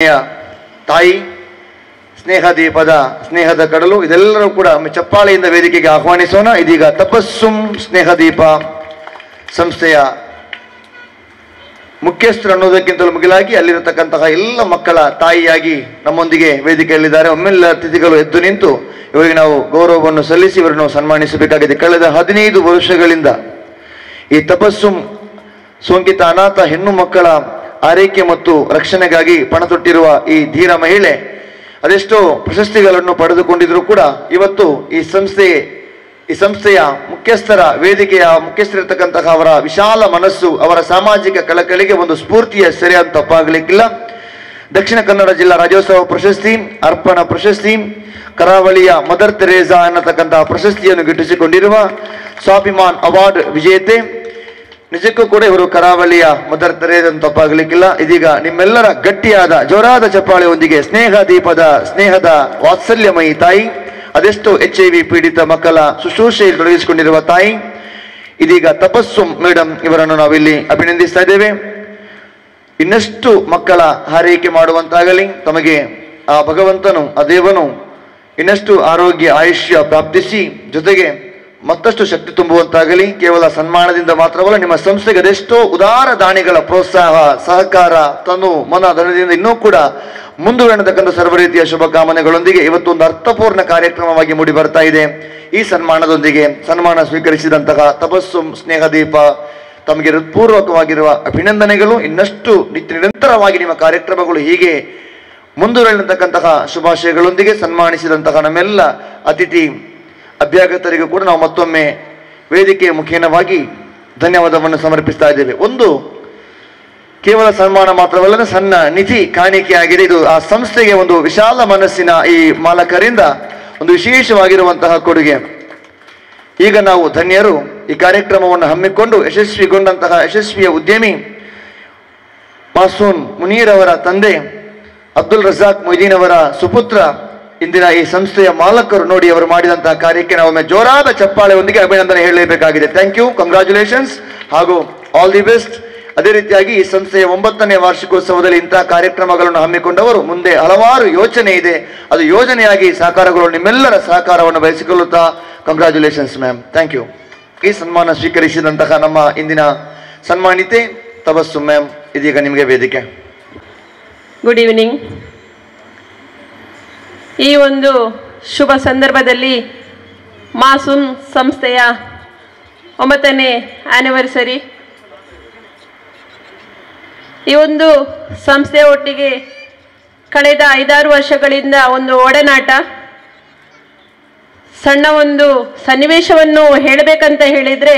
ತಾಯಿ ಸ್ನೇಹದೀಪದ ಸ್ನೇಹದ ಕಡಲು ಇದೆಲ್ಲರೂ ಕೂಡ ಚಪ್ಪಾಳೆಯಿಂದ ವೇದಿಕೆಗೆ ಆಹ್ವಾನಿಸೋಣ. ಇದೀಗ ತಪಸ್ಸುಂ ಸ್ನೇಹದೀಪ ಸಂಸ್ಥೆಯ ಮುಖ್ಯಸ್ಥರು ಅನ್ನೋದಕ್ಕಿಂತಲೂ ಮಿಗಿಲಾಗಿ ಅಲ್ಲಿರತಕ್ಕಂತಹ ಎಲ್ಲ ಮಕ್ಕಳ ತಾಯಿಯಾಗಿ ನಮ್ಮೊಂದಿಗೆ ವೇದಿಕೆಯಲ್ಲಿದ್ದಾರೆ. ಒಮ್ಮೆಲ್ಲ ಅತಿಥಿಗಳು ಎದ್ದು ನಿಂತು ಇವರಿಗೆ ನಾವು ಗೌರವವನ್ನು ಸಲ್ಲಿಸಿ ಇವರನ್ನು ಸನ್ಮಾನಿಸಬೇಕಾಗಿದೆ. ಕಳೆದ 15 ವರ್ಷಗಳಿಂದ ಈ ತಪಸ್ಸುಂ ಸೋಂಕಿತ ಅನಾಥ ಹೆಣ್ಣು ಮಕ್ಕಳ ಆರೈಕೆ ಮತ್ತು ರಕ್ಷಣೆಗಾಗಿ ಪಣ ತೊಟ್ಟಿರುವ ಈ ಧೀರ ಮಹಿಳೆ ಅದೆಷ್ಟೋ ಪ್ರಶಸ್ತಿಗಳನ್ನು ಪಡೆದುಕೊಂಡಿದ್ರು ಕೂಡ ಇವತ್ತು ಈ ಸಂಸ್ಥೆಯ ಮುಖ್ಯಸ್ಥರ ವೇದಿಕೆಯ ಮುಖ್ಯಸ್ಥರಿರ್ತಕ್ಕಂತಹ ಅವರ ವಿಶಾಲ ಮನಸ್ಸು, ಅವರ ಸಾಮಾಜಿಕ ಕಳಕಳಿಗೆ ಒಂದು ಸ್ಫೂರ್ತಿಯ ಸೆರೆ ಅಂತ ತಪ್ಪಾಗಲಿಕ್ಕಿಲ್ಲ. ದಕ್ಷಿಣ ಕನ್ನಡ ಜಿಲ್ಲಾ ರಾಜ್ಯೋತ್ಸವ ಪ್ರಶಸ್ತಿ, ಅರ್ಪಣಾ ಪ್ರಶಸ್ತಿ, ಕರಾವಳಿಯ ಮದರ್ ತೆರೇಸಾ ಅನ್ನತಕ್ಕಂತಹ ಪ್ರಶಸ್ತಿಯನ್ನು ಗಿಟ್ಟಿಸಿಕೊಂಡಿರುವ ಸ್ವಾಭಿಮಾನ್ ಅವಾರ್ಡ್ ವಿಜೇತೆ. ನಿಜಕ್ಕೂ ಕೂಡ ಇವರು ಕರಾವಳಿಯ ಮದರ್ ತೆರೇಸಾ ಅಂತ ತಪ್ಪಾಗಲಿಕ್ಕಿಲ್ಲ. ಇದೀಗ ನಿಮ್ಮೆಲ್ಲರ ಗಟ್ಟಿಯಾದ ಜೋರಾದ ಚಪ್ಪಾಳೆಯೊಂದಿಗೆ ಸ್ನೇಹದ ವಾತ್ಸಲ್ಯಮಯಿ ತಾಯಿ, ಅದೆಷ್ಟೋ HIV ಪೀಡಿತ ಮಕ್ಕಳ ಶುಶ್ರೂಷೆಯಲ್ಲಿ ತೊಡಗಿಸಿಕೊಂಡಿರುವ ತಾಯಿ, ಇದೀಗ ತಪಸ್ಸುಂ ಮೇಡಮ್ ಇವರನ್ನು ನಾವಿಲ್ಲಿ ಅಭಿನಂದಿಸ್ತಾ ಇದ್ದೇವೆ. ಇನ್ನಷ್ಟು ಮಕ್ಕಳ ಹಾರೈಕೆ ಮಾಡುವಂತಾಗಲಿ, ತಮಗೆ ಆ ಭಗವಂತನು ಆ ದೇವನು ಇನ್ನಷ್ಟು ಆರೋಗ್ಯ ಆಯುಷ್ಯ ಪ್ರಾಪ್ತಿಸಿ ಜೊತೆಗೆ ಮತ್ತಷ್ಟು ಶಕ್ತಿ ತುಂಬುವಂತಾಗಲಿ. ಕೇವಲ ಸನ್ಮಾನದಿಂದ ಮಾತ್ರವಲ್ಲ, ನಿಮ್ಮ ಸಂಸ್ಥೆಗೆ ಅದೆಷ್ಟೋ ಉದಾರ ದಾನಿಗಳ ಪ್ರೋತ್ಸಾಹ, ಸಹಕಾರ, ತನು ಮನ ಧನದಿಂದ ಇನ್ನೂ ಕೂಡ ಮುಂದುವರೆಯತಕ್ಕಂಥ ಸರ್ವ ರೀತಿಯ ಶುಭಕಾಮನೆಗಳೊಂದಿಗೆ ಇವತ್ತು ಒಂದು ಅರ್ಥಪೂರ್ಣ ಕಾರ್ಯಕ್ರಮವಾಗಿ ಮೂಡಿ ಬರ್ತಾ ಇದೆ. ಈ ಸನ್ಮಾನದೊಂದಿಗೆ ಸನ್ಮಾನ ಸ್ವೀಕರಿಸಿದಂತಹ ತಪಸ್ಸುಂ ಸ್ನೇಹದೀಪ ತಮಗೆ ಹೃತ್ಪೂರ್ವಕವಾಗಿರುವ ಅಭಿನಂದನೆಗಳು. ಇನ್ನಷ್ಟು ನಿರಂತರವಾಗಿ ನಿಮ್ಮ ಕಾರ್ಯಕ್ರಮಗಳು ಹೀಗೆ ಮುಂದುವರೆಯತಕ್ಕಂತಹ ಶುಭಾಶಯಗಳೊಂದಿಗೆ ಸನ್ಮಾನಿಸಿದಂತಹ ನಮ್ಮೆಲ್ಲ ಅತಿಥಿ ಅಭ್ಯಾಗತರಿಗೂ ಕೂಡ ನಾವು ಮತ್ತೊಮ್ಮೆ ವೇದಿಕೆಯ ಮುಖೇನವಾಗಿ ಧನ್ಯವಾದವನ್ನು ಸಮರ್ಪಿಸ್ತಾ ಇದ್ದೇವೆ. ಒಂದು ಕೇವಲ ಸನ್ಮಾನ ಮಾತ್ರವಲ್ಲದೆ ಸಣ್ಣ ನಿಧಿ ಕಾಣಿಕೆ ಆಗಿದೆ. ಇದು ಆ ಸಂಸ್ಥೆಗೆ ಒಂದು ವಿಶಾಲ ಮನಸ್ಸಿನ ಈ ಮಾಲಕರಿಂದ ಒಂದು ವಿಶೇಷವಾಗಿರುವಂತಹ ಕೊಡುಗೆ. ಈಗ ನಾವು ಧನ್ಯರು. ಈ ಕಾರ್ಯಕ್ರಮವನ್ನು ಹಮ್ಮಿಕೊಂಡು ಯಶಸ್ವಿಗೊಂಡಂತಹ ಯಶಸ್ವಿಯ ಉದ್ಯಮಿ ಮಾಸೂನ್ ಮುನೀರ್ ಅವರ ತಂದೆ ಅಬ್ದುಲ್ ರಜಾಕ್ ಮೊಯ್ದೀನ್ ಅವರ ಸುಪುತ್ರ ಇಂದಿನ ಈ ಸಂಸ್ಥೆಯ ಮಾಲಕರು. ನೋಡಿ, ಅವರು ಮಾಡಿದಂತಹ ಕಾರ್ಯಕ್ಕೆ ನಾವೊಮ್ಮೆ ಜೋರಾದ ಚಪ್ಪಾಳೆಯೊಂದಿಗೆ ಅಭಿನಂದನೆ ಹೇಳಲೇಬೇಕಾಗಿದೆ. ಥ್ಯಾಂಕ್ ಯು, ಕಂಗ್ರಾಚುಲೇಷನ್ಸ್ ಹಾಗೂ ಆಲ್ ದಿ ಬೆಸ್ಟ್. ಅದೇ ರೀತಿಯಾಗಿ ಈ ಸಂಸ್ಥೆಯ 9ನೇ ವಾರ್ಷಿಕೋತ್ಸವದಲ್ಲಿ ಇಂತಹ ಕಾರ್ಯಕ್ರಮಗಳನ್ನು ಹಮ್ಮಿಕೊಂಡವರು. ಮುಂದೆ ಹಲವಾರು ಯೋಚನೆ ಇದೆ, ಅದು ಯೋಜನೆಯಾಗಿ ಸಾಕಾರಗಳು ನಿಮ್ಮೆಲ್ಲರ ಸಹಕಾರವನ್ನು ಬಯಸಿಕೊಳ್ಳುತ್ತಾ ಕಂಗ್ರಾಚುಲೇಷನ್ಸ್ ಮ್ಯಾಮ್, ಥ್ಯಾಂಕ್ ಯು. ಈ ಸನ್ಮಾನ ಸ್ವೀಕರಿಸಿದಂತಹ ನಮ್ಮ ಇಂದಿನ ಸನ್ಮಾನಿತೆ ತಪಸ್ಸು ಮ್ಯಾಮ್, ಇದೀಗ ನಿಮಗೆ ವೇದಿಕೆ. Good evening. ಈ ಒಂದು ಶುಭ ಸಂದರ್ಭದಲ್ಲಿ ಮಾಸೂಮ್ ಸಂಸ್ಥೆಯ 9ನೇ ಆ್ಯನಿವರ್ಸರಿ, ಈ ಒಂದು ಸಂಸ್ಥೆಯ ಒಟ್ಟಿಗೆ ಕಳೆದ 5-6 ವರ್ಷಗಳಿಂದ ಒಂದು ಒಡನಾಟ. ಸಣ್ಣ ಒಂದು ಸನ್ನಿವೇಶವನ್ನು ಹೇಳಬೇಕಂತ ಹೇಳಿದರೆ,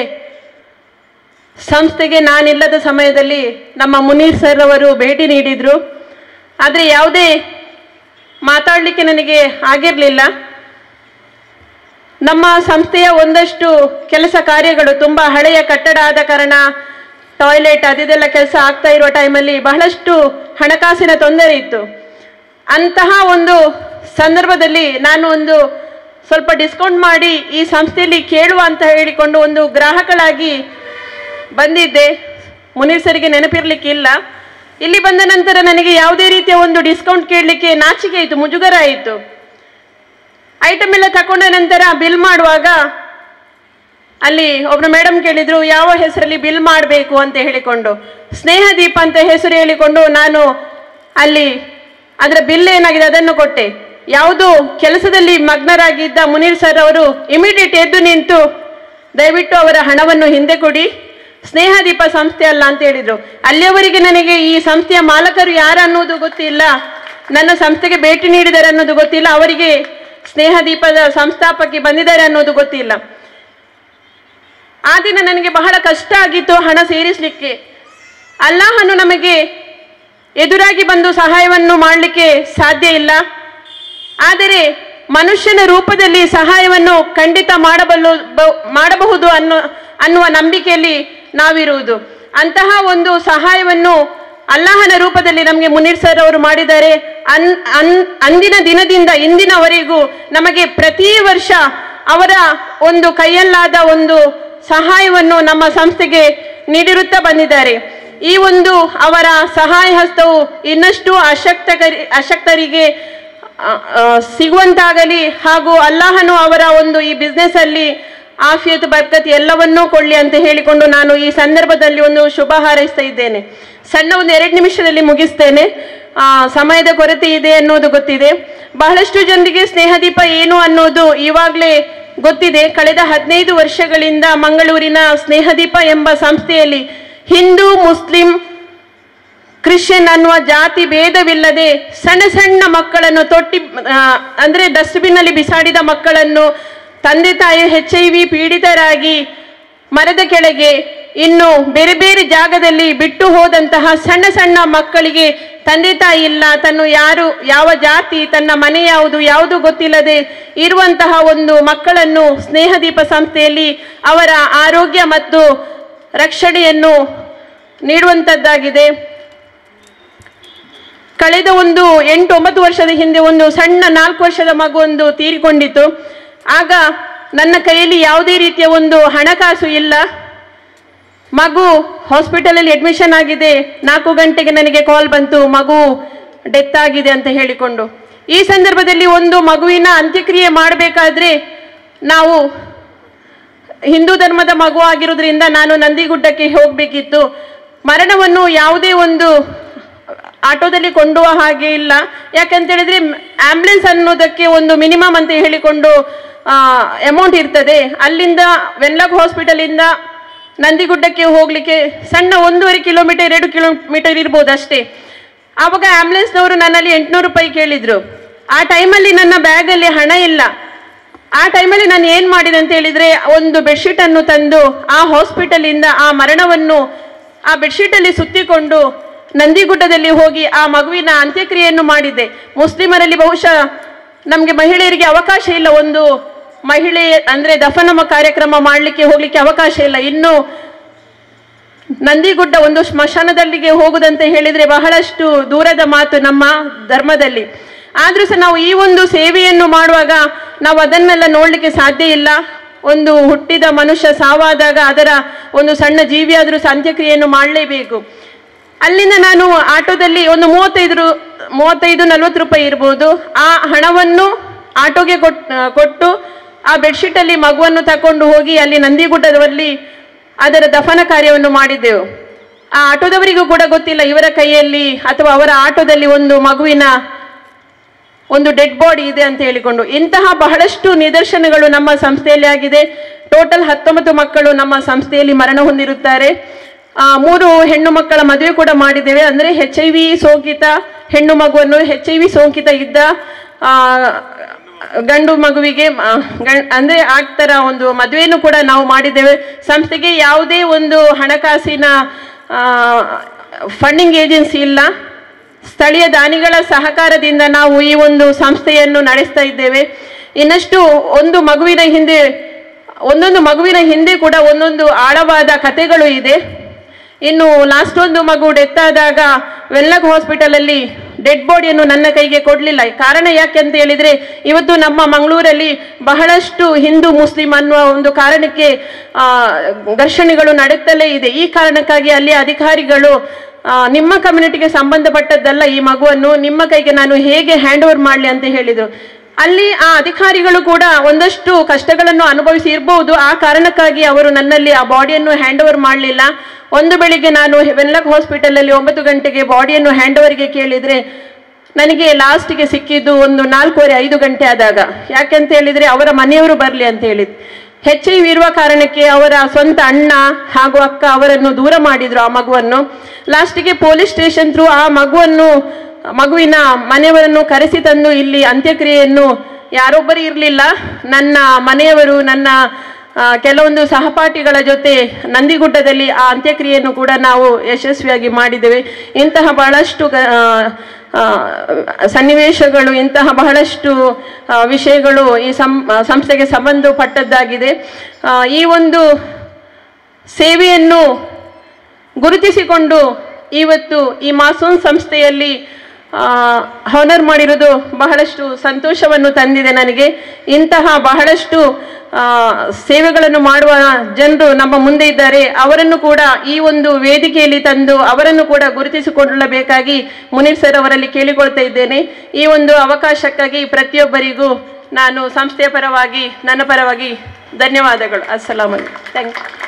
ಸಂಸ್ಥೆಗೆ ನಾನಿಲ್ಲದ ಸಮಯದಲ್ಲಿ ನಮ್ಮ ಮುನೀರ್ ಸರ್ ಅವರು ಭೇಟಿ ನೀಡಿದರು. ಆದರೆ ಯಾವುದೇ ಮಾತಾಡಲಿಕ್ಕೆ ನನಗೆ ಆಗಿರಲಿಲ್ಲ. ನಮ್ಮ ಸಂಸ್ಥೆಯ ಒಂದಷ್ಟು ಕೆಲಸ ಕಾರ್ಯಗಳು ತುಂಬ ಹಳೆಯ ಕಟ್ಟಡ ಆದ ಕಾರಣ ಟಾಯ್ಲೆಟ್ ಅದೆಲ್ಲ ಕೆಲಸ ಆಗ್ತಾ ಇರುವ ಟೈಮಲ್ಲಿ ಬಹಳಷ್ಟು ಹಣಕಾಸಿನ ತೊಂದರೆ ಇತ್ತು. ಅಂತಹ ಒಂದು ಸಂದರ್ಭದಲ್ಲಿ ನಾನು ಒಂದು ಸ್ವಲ್ಪ ಡಿಸ್ಕೌಂಟ್ ಮಾಡಿ ಈ ಸಂಸ್ಥೆಯಲ್ಲಿ ಕೇಳುವ ಅಂತ ಹೇಳಿಕೊಂಡು ಒಂದು ಗ್ರಾಹಕಳಾಗಿ ಬಂದಿದ್ದೆ. ಮುನೀರ್ ಸರಿಗೆ ನೆನಪಿರಲಿಕ್ಕಿಲ್ಲ. ಇಲ್ಲಿ ಬಂದ ನಂತರ ನನಗೆ ಯಾವುದೇ ರೀತಿಯ ಒಂದು ಡಿಸ್ಕೌಂಟ್ ಕೇಳಲಿಕ್ಕೆ ನಾಚಿಕೆ ಆಯಿತು, ಮುಜುಗರ ಆಯಿತು. ಐಟಮ್ ಎಲ್ಲ ತಗೊಂಡ ನಂತರ ಬಿಲ್ ಮಾಡುವಾಗ ಅಲ್ಲಿ ಒಬ್ಬರು ಮೇಡಮ್ ಕೇಳಿದ್ರು, ಯಾವ ಹೆಸರಲ್ಲಿ ಬಿಲ್ ಮಾಡಬೇಕು ಅಂತ ಹೇಳಿಕೊಂಡು. ಸ್ನೇಹದೀಪ ಅಂತ ಹೆಸರು ಹೇಳಿಕೊಂಡು ನಾನು ಅಲ್ಲಿ ಅದರ ಬಿಲ್ ಏನಾಗಿದೆ ಅದನ್ನು ಕೊಟ್ಟೆ. ಯಾವುದು ಕೆಲಸದಲ್ಲಿ ಮಗ್ನರಾಗಿದ್ದ ಮುನೀರ್ ಸರ್ ಅವರು ಇಮಿಡಿಯೇಟ್ ಎದ್ದು ನಿಂತು, ದಯವಿಟ್ಟು ಅವರ ಹಣವನ್ನು ಹಿಂದೆ ಕೊಡಿ, ಸ್ನೇಹದೀಪ ಸಂಸ್ಥೆ ಅಲ್ಲ ಅಂತ ಹೇಳಿದ್ರು. ಅಲ್ಲಿಯವರೆಗೆ ನನಗೆ ಈ ಸಂಸ್ಥೆಯ ಮಾಲಕರು ಯಾರು ಅನ್ನೋದು ಗೊತ್ತಿಲ್ಲ, ನನ್ನ ಸಂಸ್ಥೆಗೆ ಭೇಟಿ ನೀಡಿದ್ದಾರೆ ಅನ್ನೋದು ಗೊತ್ತಿಲ್ಲ, ಅವರಿಗೆ ಸ್ನೇಹದೀಪದ ಸಂಸ್ಥಾಪಕಿ ಬಂದಿದ್ದಾರೆ ಅನ್ನೋದು ಗೊತ್ತಿಲ್ಲ. ಆ ದಿನ ನನಗೆ ಬಹಳ ಕಷ್ಟ ಆಗಿತ್ತು ಹಣ ಸೇರಿಸಲಿಕ್ಕೆ. ಅಲ್ಲಾಹನು ನಮಗೆ ಎದುರಾಗಿ ಬಂದು ಸಹಾಯವನ್ನು ಮಾಡಲಿಕ್ಕೆ ಸಾಧ್ಯ ಇಲ್ಲ, ಆದರೆ ಮನುಷ್ಯನ ರೂಪದಲ್ಲಿ ಸಹಾಯವನ್ನು ಖಂಡಿತ ಮಾಡಬಹುದು ಅನ್ನುವ ನಂಬಿಕೆಯಲ್ಲಿ ನಾವಿರುವುದು. ಅಂತಹ ಒಂದು ಸಹಾಯವನ್ನು ಅಲ್ಲಾಹನ ರೂಪದಲ್ಲಿ ನಮಗೆ ಮುನೀರ್ ಸರ್ ಅವರು ಮಾಡಿದ್ದಾರೆ. ಅಂದಿನ ದಿನದಿಂದ ಇಂದಿನವರೆಗೂ ನಮಗೆ ಪ್ರತಿ ವರ್ಷ ಅವರ ಒಂದು ಕೈಯಲ್ಲಾದ ಒಂದು ಸಹಾಯವನ್ನು ನಮ್ಮ ಸಂಸ್ಥೆಗೆ ನೀಡಿರುತ್ತಾ ಬಂದಿದ್ದಾರೆ. ಈ ಒಂದು ಅವರ ಸಹಾಯ ಹಸ್ತವು ಇನ್ನಷ್ಟು ಅಶಕ್ತರಿಗೆ ಸಿಗುವಂತಾಗಲಿ ಹಾಗೂ ಅಲ್ಲಾಹನು ಅವರ ಒಂದು ಈ ಬಿಸ್ನೆಸ್ ಅಲ್ಲಿ ಆಫಿಯತ್ ಬರ್ಕತ್ ಎಲ್ಲವನ್ನೂ ಕೊಳ್ಳಿ ಅಂತ ಹೇಳಿಕೊಂಡು ನಾನು ಈ ಸಂದರ್ಭದಲ್ಲಿ ಒಂದು ಶುಭ ಹಾರೈಸ್ತಾ ಇದ್ದೇನೆ. ಸಣ್ಣ ಒಂದು 2 ನಿಮಿಷದಲ್ಲಿ ಮುಗಿಸ್ತೇನೆ. ಸಮಯದ ಕೊರತೆ ಇದೆ ಅನ್ನೋದು ಗೊತ್ತಿದೆ. ಬಹಳಷ್ಟು ಜನರಿಗೆ ಸ್ನೇಹದೀಪ ಏನು ಅನ್ನೋದು ಇವಾಗಲೇ ಗೊತ್ತಿದೆ. ಕಳೆದ 15 ವರ್ಷಗಳಿಂದ ಮಂಗಳೂರಿನ ಸ್ನೇಹದೀಪ ಎಂಬ ಸಂಸ್ಥೆಯಲ್ಲಿ ಹಿಂದೂ, ಮುಸ್ಲಿಂ, ಕ್ರಿಶ್ಚಿಯನ್ ಅನ್ನುವ ಜಾತಿ ಭೇದವಿಲ್ಲದೆ ಸಣ್ಣ ಸಣ್ಣ ಮಕ್ಕಳನ್ನು ಅಂದ್ರೆ ಡಸ್ಟ್ಬಿನ್ ಅಲ್ಲಿ ಬಿಸಾಡಿದ ಮಕ್ಕಳನ್ನು, ತಂದೆ ತಾಯಿ HIV ಪೀಡಿತರಾಗಿ ಮರದ ಕೆಳಗೆ ಇನ್ನು ಬೇರೆ ಬೇರೆ ಜಾಗದಲ್ಲಿ ಬಿಟ್ಟು ಹೋದಂತಹ ಸಣ್ಣ ಸಣ್ಣ ಮಕ್ಕಳಿಗೆ ತಂದೆ ತಾಯಿ ಇಲ್ಲ, ಯಾವ ಜಾತಿ, ತನ್ನ ಮನೆ ಯಾವುದು ಗೊತ್ತಿಲ್ಲದೆ ಇರುವಂತಹ ಒಂದು ಮಕ್ಕಳನ್ನು ಸ್ನೇಹದೀಪ ಸಂಸ್ಥೆಯಲ್ಲಿ ಅವರ ಆರೋಗ್ಯ ಮತ್ತು ರಕ್ಷಣೆಯನ್ನು ನೀಡುವಂಥದ್ದಾಗಿದೆ. ಕಳೆದ ಒಂದು 8-9 ವರ್ಷದ ಹಿಂದೆ ಒಂದು ಸಣ್ಣ 4 ವರ್ಷದ ಮಗುವೊಂದು ತೀರಿಕೊಂಡಿತ್ತು. ಆಗ ನನ್ನ ಕೈಯಲ್ಲಿ ಯಾವುದೇ ರೀತಿಯ ಒಂದು ಹಣಕಾಸು ಇಲ್ಲ. ಮಗು ಹಾಸ್ಪಿಟಲಲ್ಲಿ ಅಡ್ಮಿಷನ್ ಆಗಿದೆ. 4 ಗಂಟೆಗೆ ನನಗೆ ಕಾಲ್ ಬಂತು, ಮಗು ಡೆತ್ ಆಗಿದೆ ಅಂತ ಹೇಳಿಕೊಂಡು. ಈ ಸಂದರ್ಭದಲ್ಲಿ ಒಂದು ಮಗುವಿನ ಅಂತ್ಯಕ್ರಿಯೆ ಮಾಡಬೇಕಾದ್ರೆ ನಾವು ಹಿಂದೂ ಧರ್ಮದ ಮಗು ಆಗಿರೋದ್ರಿಂದ ನಾನು ನಂದಿಗುಡ್ಡಕ್ಕೆ ಹೋಗಬೇಕಿತ್ತು. ಮರಣವನ್ನು ಯಾವುದೇ ಒಂದು ಆಟೋದಲ್ಲಿ ಕೊಂಡುವ ಹಾಗೆ ಇಲ್ಲ. ಯಾಕಂತ ಹೇಳಿದ್ರೆ ಆಂಬ್ಯುಲೆನ್ಸ್ ಅನ್ನೋದಕ್ಕೆ ಒಂದು ಮಿನಿಮಮ್ ಅಂತ ಹೇಳಿಕೊಂಡು ಅಮೌಂಟ್ ಇರ್ತದೆ. ಅಲ್ಲಿಂದ ವೆನ್ಲಾಕ್ ಹಾಸ್ಪಿಟಲಿಂದ ನಂದಿಗುಡ್ಡಕ್ಕೆ ಹೋಗ್ಲಿಕ್ಕೆ ಸಣ್ಣ 1.5 ಕಿಲೋಮೀಟರ್ 2 ಕಿಲೋಮೀಟರ್ ಇರ್ಬೋದು ಅಷ್ಟೇ. ಆವಾಗ ಆಂಬ್ಯುಲೆನ್ಸ್ನವರು ನನ್ನಲ್ಲಿ 800 ರೂಪಾಯಿ ಕೇಳಿದ್ರು. ಆ ಟೈಮಲ್ಲಿ ನನ್ನ ಬ್ಯಾಗಲ್ಲಿ ಹಣ ಇಲ್ಲ. ಆ ಟೈಮಲ್ಲಿ ನಾನು ಏನು ಮಾಡಿದೆ ಅಂತ ಹೇಳಿದ್ರೆ, ಒಂದು ಬೆಡ್ಶೀಟ್ ಅನ್ನು ತಂದು ಆ ಹಾಸ್ಪಿಟಲಿಂದ ಆ ಮರಣವನ್ನು ಆ ಬೆಡ್ಶೀಟಲ್ಲಿ ಸುತ್ತಿಕೊಂಡು ನಂದಿಗುಡ್ಡದಲ್ಲಿ ಹೋಗಿ ಆ ಮಗುವಿನ ಅಂತ್ಯಕ್ರಿಯೆಯನ್ನು ಮಾಡಿದ್ದೆ. ಮುಸ್ಲಿಮರಲ್ಲಿ ಬಹುಶಃ ನಮಗೆ ಮಹಿಳೆಯರಿಗೆ ಅವಕಾಶ ಇಲ್ಲ, ಒಂದು ಮಹಿಳೆ ಅಂದ್ರೆ ದಫನ ಕಾರ್ಯಕ್ರಮ ಮಾಡಲಿಕ್ಕೆ ಹೋಗ್ಲಿಕ್ಕೆ ಅವಕಾಶ ಇಲ್ಲ. ಇನ್ನು ನಂದಿಗುಡ್ಡ ಒಂದು ಸ್ಮಶಾನದಲ್ಲಿಗೆ ಹೋಗುದಂತ ಹೇಳಿದ್ರೆ ಬಹಳಷ್ಟು ದೂರದ ಮಾತು ನಮ್ಮ ಧರ್ಮದಲ್ಲಿ. ಆದ್ರೂ ಸಹ ನಾವು ಈ ಒಂದು ಸೇವೆಯನ್ನು ಮಾಡುವಾಗ ನಾವು ಅದನ್ನೆಲ್ಲ ನೋಡ್ಲಿಕ್ಕೆ ಸಾಧ್ಯ ಇಲ್ಲ. ಒಂದು ಹುಟ್ಟಿದ ಮನುಷ್ಯ ಸಾವಾದಾಗ ಅದರ ಒಂದು ಸಣ್ಣ ಜೀವಿ ಆದ್ರೂ ಸಹ ಅಂತ್ಯಕ್ರಿಯೆಯನ್ನು ಮಾಡಲೇಬೇಕು. ಅಲ್ಲಿಂದ ನಾನು ಆಟೋದಲ್ಲಿ ಒಂದು 35-40 ರೂಪಾಯಿ ಇರ್ಬೋದು, ಆ ಹಣವನ್ನು ಆಟೋಗೆ ಕೊಟ್ಟು ಆ ಬೆಡ್ಶೀಟಲ್ಲಿ ಮಗುವನ್ನು ತಕೊಂಡು ಹೋಗಿ ಅಲ್ಲಿ ನಂದಿಗುಡ್ಡದಲ್ಲಿ ಅದರ ದಫನ ಕಾರ್ಯವನ್ನು ಮಾಡಿದ್ದೆವು. ಆ ಆಟೋದವರಿಗೂ ಕೂಡ ಗೊತ್ತಿಲ್ಲ ಇವರ ಕೈಯಲ್ಲಿ ಅಥವಾ ಅವರ ಆಟೋದಲ್ಲಿ ಒಂದು ಮಗುವಿನ ಒಂದು ಡೆಡ್ ಬಾಡಿ ಇದೆ ಅಂತ ಹೇಳಿಕೊಂಡು. ಇಂತಹ ಬಹಳಷ್ಟು ನಿದರ್ಶನಗಳು ನಮ್ಮ ಸಂಸ್ಥೆಯಲ್ಲಿ ಆಗಿದೆ. ಟೋಟಲ್ 19 ಮಕ್ಕಳು ನಮ್ಮ ಸಂಸ್ಥೆಯಲ್ಲಿ ಮರಣ ಹೊಂದಿರುತ್ತಾರೆ. 3 ಹೆಣ್ಣು ಮಕ್ಕಳ ಮದುವೆ ಕೂಡ ಮಾಡಿದ್ದೇವೆ. ಅಂದ್ರೆ HIV ಸೋಂಕಿತ ಹೆಣ್ಣು ಮಗುವನ್ನು HIV ಸೋಂಕಿತ ಇದ್ದ ಗಂಡು ಮಗುವಿಗೆ ಅಂದ್ರೆ ಆಗ್ತರ ಒಂದು ಮದುವೆಯನ್ನು ಕೂಡ ನಾವು ಮಾಡಿದ್ದೇವೆ. ಸಂಸ್ಥೆಗೆ ಯಾವುದೇ ಒಂದು ಹಣಕಾಸಿನ ಫಂಡಿಂಗ್ ಏಜೆನ್ಸಿ ಇಲ್ಲ. ಸ್ಥಳೀಯ ದಾನಿಗಳ ಸಹಕಾರದಿಂದ ನಾವು ಈ ಒಂದು ಸಂಸ್ಥೆಯನ್ನು ನಡೆಸ್ತಾ ಇದ್ದೇವೆ. ಇನ್ನಷ್ಟು ಒಂದೊಂದು ಮಗುವಿನ ಹಿಂದೆ ಕೂಡ ಒಂದೊಂದು ಆಳವಾದ ಕಥೆಗಳು ಇದೆ. ಇನ್ನು ಲಾಸ್ಟ್ ಒಂದು ಮಗು ಡೆತ್ ಆದಾಗ ವೆನ್ಲಾಕ್ ಹಾಸ್ಪಿಟಲಲ್ಲಿ ಡೆಡ್ ಬಾಡಿಯನ್ನು ನನ್ನ ಕೈಗೆ ಕೊಡಲಿಲ್ಲ. ಕಾರಣ ಯಾಕೆ ಅಂತ ಹೇಳಿದ್ರೆ, ಇವತ್ತು ನಮ್ಮ ಮಂಗಳೂರಲ್ಲಿ ಬಹಳಷ್ಟು ಹಿಂದೂ ಮುಸ್ಲಿಂ ಅನ್ನುವ ಒಂದು ಕಾರಣಕ್ಕೆ ಘರ್ಷಣೆಗಳು ನಡೆಯುತ್ತಲೇ ಇದೆ. ಈ ಕಾರಣಕ್ಕಾಗಿ ಅಲ್ಲಿ ಅಧಿಕಾರಿಗಳು ನಿಮ್ಮ ಕಮ್ಯುನಿಟಿಗೆ ಸಂಬಂಧಪಟ್ಟದ್ದಲ್ಲ, ಈ ಮಗುವನ್ನು ನಿಮ್ಮ ಕೈಗೆ ನಾನು ಹೇಗೆ ಹ್ಯಾಂಡ್ ಓವರ್ ಮಾಡಲಿ ಅಂತ ಹೇಳಿದರು. ಅಲ್ಲಿ ಆ ಅಧಿಕಾರಿಗಳು ಕೂಡ ಒಂದಷ್ಟು ಕಷ್ಟಗಳನ್ನು ಅನುಭವಿಸಿ ಇರಬಹುದು. ಆ ಕಾರಣಕ್ಕಾಗಿ ಅವರು ನನ್ನಲ್ಲಿ ಆ ಬಾಡಿಯನ್ನು ಹ್ಯಾಂಡ್ ಓವರ್ ಮಾಡಲಿಲ್ಲ. ಒಂದು ಬೆಳಿಗ್ಗೆ ನಾನು ವೆನ್ಲಾಕ್ ಹಾಸ್ಪಿಟಲಲ್ಲಿ 9 ಗಂಟೆಗೆ ಬಾಡಿಯನ್ನು ಹ್ಯಾಂಡ್ ಓವರ್ಗೆ ಕೇಳಿದರೆ ನನಗೆ ಲಾಸ್ಟಿಗೆ ಸಿಕ್ಕಿದ್ದು ಒಂದು 4:30-5 ಗಂಟೆ ಆದಾಗ. ಯಾಕೆಂತ ಹೇಳಿದರೆ ಅವರ ಮನೆಯವರು ಬರಲಿ ಅಂತ ಹೇಳಿದ್ರು. HIV ಇರುವ ಕಾರಣಕ್ಕೆ ಅವರ ಸ್ವಂತ ಅಣ್ಣ ಹಾಗೂ ಅಕ್ಕ ಅವರನ್ನು ದೂರ ಮಾಡಿದ್ರು ಆ ಮಗುವನ್ನು. ಲಾಸ್ಟಿಗೆ ಪೊಲೀಸ್ ಸ್ಟೇಷನ್ ಥ್ರೂ ಆ ಮಗುವಿನ ಮನೆಯವರನ್ನು ಕರೆಸಿ ತಂದು ಇಲ್ಲಿ ಅಂತ್ಯಕ್ರಿಯೆಯನ್ನು ಯಾರೊಬ್ಬರು ಇರಲಿಲ್ಲ. ನನ್ನ ಮನೆಯವರು, ನನ್ನ ಕೆಲವೊಂದು ಸಹಪಾಠಿಗಳ ಜೊತೆ ನಂದಿಗುಡ್ಡದಲ್ಲಿ ಆ ಅಂತ್ಯಕ್ರಿಯೆಯನ್ನು ಕೂಡ ನಾವು ಯಶಸ್ವಿಯಾಗಿ ಮಾಡಿದ್ದೇವೆ. ಇಂತಹ ಬಹಳಷ್ಟು ಸನ್ನಿವೇಶಗಳು, ಇಂತಹ ಬಹಳಷ್ಟು ವಿಷಯಗಳು ಈ ಸಂಸ್ಥೆಗೆ ಸಂಬಂಧಪಟ್ಟದ್ದಾಗಿದೆ. ಈ ಒಂದು ಸೇವೆಯನ್ನು ಗುರುತಿಸಿಕೊಂಡು ಇವತ್ತು ಈ ಮಾಸೂನ್ ಸಂಸ್ಥೆಯಲ್ಲಿ ಹಾನರ್ ಮಾಡಿರೋದು ಬಹಳಷ್ಟು ಸಂತೋಷವನ್ನು ತಂದಿದೆ ನನಗೆ. ಇಂತಹ ಬಹಳಷ್ಟು ಸೇವೆಗಳನ್ನು ಮಾಡುವ ಜನರು ನಮ್ಮ ಮುಂದೆ ಇದ್ದಾರೆ. ಅವರನ್ನು ಕೂಡ ಈ ಒಂದು ವೇದಿಕೆಯಲ್ಲಿ ತಂದು ಅವರನ್ನು ಕೂಡ ಗುರುತಿಸಿಕೊಳ್ಳಬೇಕಾಗಿ ಮುನೀರ್ ಸರ್ ಅವರಲ್ಲಿ ಕೇಳಿಕೊಳ್ತಾ ಇದ್ದೇನೆ. ಈ ಒಂದು ಅವಕಾಶಕ್ಕಾಗಿ ಪ್ರತಿಯೊಬ್ಬರಿಗೂ ನಾನು ಸಂಸ್ಥೆಯ ಪರವಾಗಿ ನನ್ನ ಪರವಾಗಿ ಧನ್ಯವಾದಗಳು. ಅಸ್ಸಲಾಂ ಅಲೈಕುಂ. Thank you.